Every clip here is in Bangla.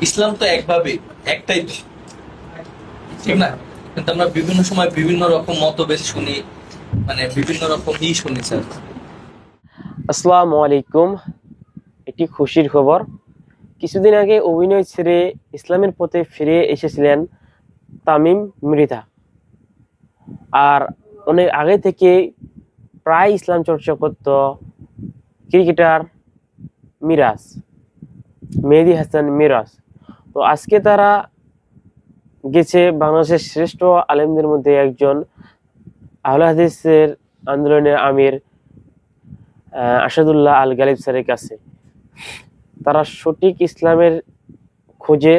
ইসলাম তো একভাবে একটাই তো, ঠিক না? কিন্তু আমরা বিভিন্ন সময় বিভিন্ন রকম মতভেদ শুনি, মানে বিভিন্ন রকম শুনি স্যার। আসসালামু আলাইকুম। একটি খুশির খবর, কিছুদিন আগে অভিনয় ছেড়ে ইসলামের পথে ফিরে এসেছিলেন তামিম মৃধা। আর অনেক আগে থেকে প্রায় ইসলাম চর্চা করত ক্রিকেটার মেহেদী হাসান মিরাজ। তো আজকে তারা গেছে বাংলাদেশের শ্রেষ্ঠ আলেমদের মধ্যে একজন, আহলে হাদিসের আন্দোলনের আমির আসাদুল্লাহ আল গালিব স্যারের কাছে। তারা সঠিক ইসলামের খোঁজে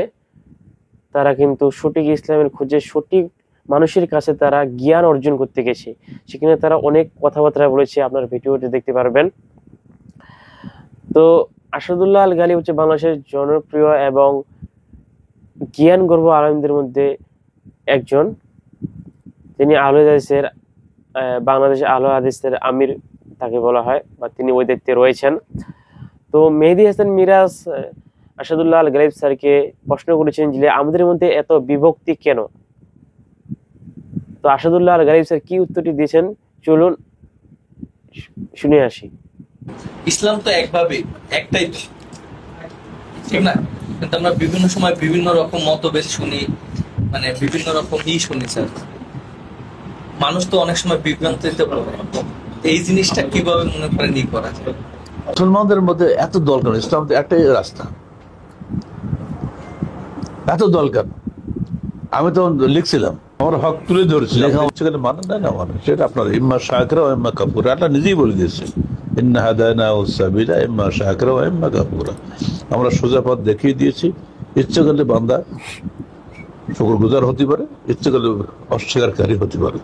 সঠিক মানুষের কাছে তারা জ্ঞান অর্জন করতে গেছে। সেখানে তারা অনেক কথাবার্তা বলেছে, আপনার ভিডিওতে দেখতে পারবেন। তো আসাদুল্লাহ আল গালিব হচ্ছে বাংলাদেশের জনপ্রিয় এবং জ্ঞান গর্ব আলেমদের মধ্যে একজন। তিনি বাংলাদেশের আহলে হাদিসের আমির তাকে বলা হয়, বা তিনি ওই দায়িত্বে রয়েছেন। তো মেহেদী হাসান মিরাজ আসাদুল্লাহ আল গালিব স্যারকে প্রশ্ন করেছেন যে আমাদের মধ্যে এত বিভক্তি কেন। তো আসাদুল্লাহ আল গালিব স্যার কি উত্তরটি দিয়েছেন, চলুন শুনে আসি। ইসলাম তো একভাবে একটাই তো, ঠিক না? কিন্তু আমরা বিভিন্ন সময় বিভিন্ন রকম মতভেদ শুনি, মানে বিভিন্ন রকম শুনি স্যার। মানুষ তো অনেক সময় বিভ্রান্তিতে পড়ে। এই জিনিসটা কিভাবে মনে করেন করা যায়? মুসলমানদের মধ্যে এত দল কেন? ইসলাম তো একটাই রাস্তা, এত দল কেন? আমি তো লিখছিলাম, আমার হক তুলে ধরেছি, লেখা হচ্ছে কেন মানে না, মানে সেটা আপনার ইম্মা শাকিরা ও ইম্মা কাফুরা, এটা নিজেই বলে দিয়েছে, ইন্না হাদায়নাহু সাবিলা ইম্মা শাকিরা ও ইম্মা কাফুরা। আমরা সোজা পথ দেখিয়ে দিয়েছি। ইচ্ছে করলে বান্দা শুকরগুজার হতে পারে, ইচ্ছে করলে অস্বীকারী হতে পারে।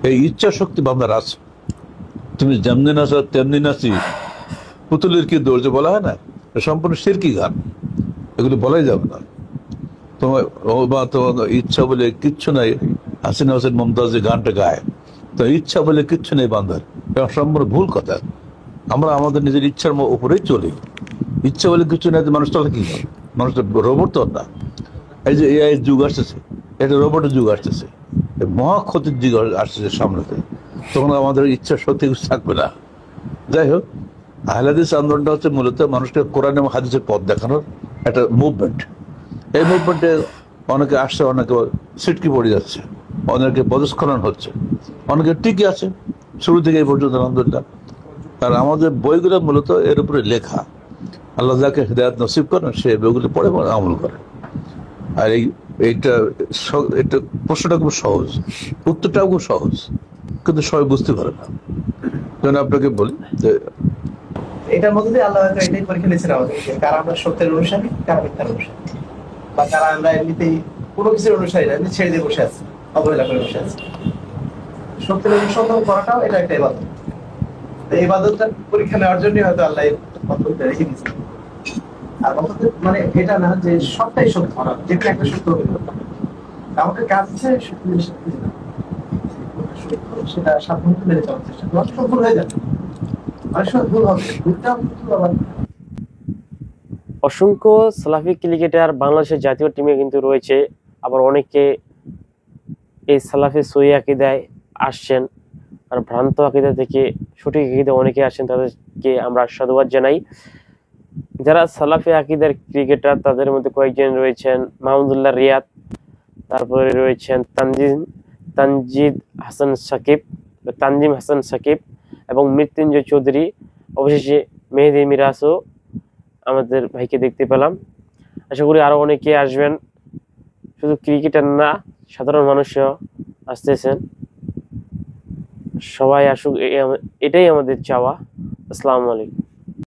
এই ইচ্ছা শক্তি বান্দার আছে। তুমি যেমনি নাচো তেমনি নাচি, পুতুলের কি দৌড় বলা হয় না, সম্পূর্ণ শিরকি গান, এগুলো বলাই যাবে না। তোমার ইচ্ছা বলে কিচ্ছু নাই। হাসিনা হোসেন মমতাজ যে গানটা গায়, তো ইচ্ছা বলে কিচ্ছু নেই বান্দার, এটা সম্পূর্ণ ভুল কথা। আমরা আমাদের নিজের ইচ্ছার উপরেই চলি। ইচ্ছা বলে কিছু নাই, মানুষ চলে কি করে? মানুষ তো রোবট তো না। এই যে এআই যুগ আসতেছে, এটা রোবটের যুগ আসতেছে, মহা ক্ষতির যুগ আসতেছে সামনেতে, তখন আমাদের ইচ্ছা সত্যি কিছু থাকবে না। যাই হোক, আহলে হাদিস আন্দোলনটা হচ্ছে মূলত মানুষকে কোরআন এবং হাদিসের পথ দেখানোর একটা মুভমেন্ট। এই মুভমেন্টে অনেকে আসছে, অনেকে ছিটকি পড়ে যাচ্ছে, অনেকে পদস্খলন হচ্ছে, অনেকে টিকে আছে শুরু থেকে এই পর্যন্ত আলহামদুলিল্লাহ। আর আমাদের বইগুলো মূলত এর উপরে লেখা। আল্লাহ যাকে হিদায়াত নসিব করেন সে বইগুলো পড়ে আমল করে। আর এইটা প্রশ্নটা খুব সহজ, উত্তরটাও খুব সহজ, কিন্তু সবাই বুঝতে পারে না। যেন আপনাকে বলি যে এটার মধ্যে দিয়ে আল্লাহ হয়তো এটাই পরীক্ষা নিয়েছেন আমাদের, কারা আমরা সত্যের অনুসারী, কারা মিথ্যার অনুসারী, বা কারা আমরা এমনিতেই কোনো কিছুর অনুসারী না, এমনি ছেড়ে দিয়ে বসে আছি, অবহেলা করে বসে আছি। সত্যের অনুসন্ধান করাটাও এটা একটা ইবাদত। এই ইবাদতটা পরীক্ষা নেওয়ার জন্যই হয়তো আল্লাহ পদ্ধতিটা রেখে দিয়েছে। আর মানে এটা না যে সবটাই সত্য, যেটা একটা সত্য হবে, আমাদের কাজ হচ্ছে সেটা সাবধানে মেনে চলার চেষ্টা করা। সফল হয়ে যাবে, অসংখ্য সালাফি ক্রিকেটার বাংলাদেশের জাতীয় টিমে কিন্তু রয়েছে। আবার অনেকে এই সালাফি সহি আকীদায় আসছেন, আর ভ্রান্ত আকীদা থেকে সঠিক আকীদা অনেকে আসেন, তাদেরকে আমরা সাধুবাদ জানাই। যারা সালাফি আকীদার ক্রিকেটার তাদের মধ্যে কয়েকজন রয়েছেন মাহমুদুল্লাহ রিয়াদ, তারপরে রয়েছেন তানজিম হাসান সাকিব এবং মৃত্যুঞ্জয় চৌধুরী। অবশেষে মেহেদী মিরাজও আমাদের ভাইকে দেখতে পেলাম। আশা করি আরো অনেকে আসবেন, শুধু ক্রিকেটার না, সাধারণ মানুষও আসতেছেন। সবাই আসুক, এটাই আমাদের চাওয়া। আসসালামু আলাইকুম।